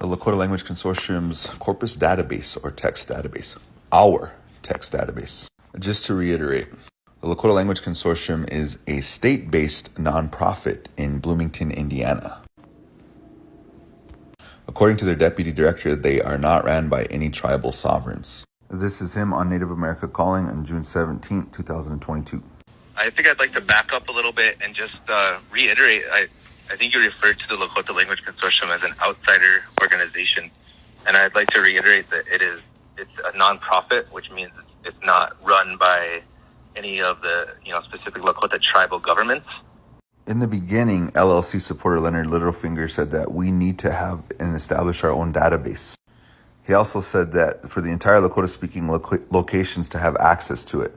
the Lakota Language Consortium's Corpus database or text database, our text database. Just to reiterate, the Lakota Language Consortium is a state-based nonprofit in Bloomington, Indiana. According to their deputy director, they are not ran by any tribal sovereigns. This is him on Native America Calling on June 17th, 2022. I think I'd like to back up a little bit and just reiterate. I think you referred to the Lakota Language Consortium as an outsider organization, and I'd like to reiterate that it's a nonprofit, which means it's not run by any of the specific Lakota tribal governments. In the beginning, LLC supporter Leonard Littlefinger said that we need to have and establish our own database. He also said that for the entire Lakota-speaking locations to have access to it.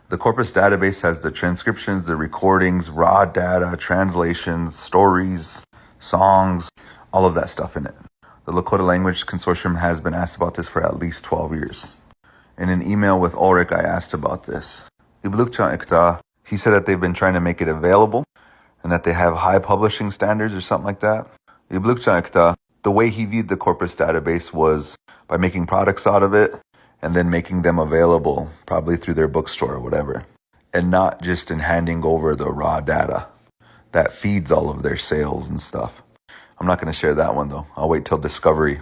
The Corpus database has the transcriptions, the recordings, raw data, translations, stories, songs, all of that stuff in it. The Lakota Language Consortium has been asked about this for at least 12 years. In an email with Ulrich, I asked about this. He said that they've been trying to make it available and that they have high publishing standards or something like that. The way he viewed the Corpus database was by making products out of it and then making them available, probably through their bookstore or whatever, and not just in handing over the raw data that feeds all of their sales and stuff. I'm not going to share that one though. I'll wait till discovery.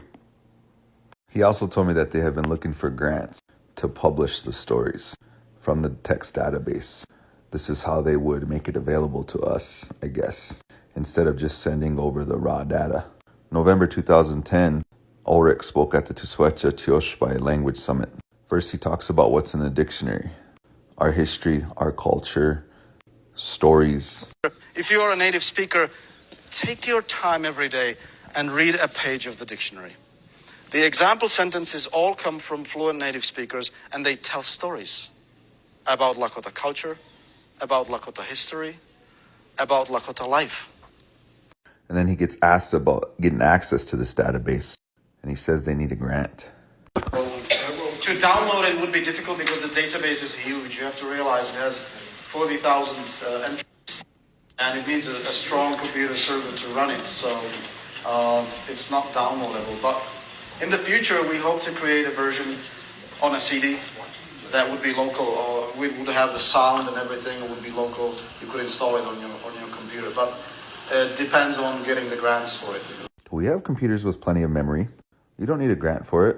He also told me that they have been looking for grants to publish the stories from the text database. This is how they would make it available to us, I guess, instead of just sending over the raw data. November 2010, Ulrich spoke at the Tuswecha Tioshpai Language Summit. First, he talks about what's in the dictionary, our history, our culture, stories. If you are a native speaker, take your time every day and read a page of the dictionary. The example sentences all come from fluent native speakers, and they tell stories about Lakota culture, about Lakota history, about Lakota life. And then he gets asked about getting access to this database, and he says they need a grant. To download it would be difficult because the database is huge. You have to realize it has 40,000 entries, and it needs a strong computer server to run it, so it's not downloadable. But in the future, we hope to create a version on a CD that would be local, or we would have the sound and everything. It would be local. You could install it on your computer, but it depends on getting the grants for it. We have computers with plenty of memory. You don't need a grant for it.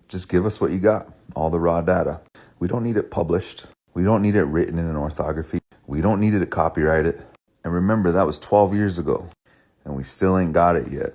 Just give us what you got, all the raw data. We don't need it published. We don't need it written in an orthography. We don't need it to copyright it. And remember, that was 12 years ago, and we still ain't got it yet.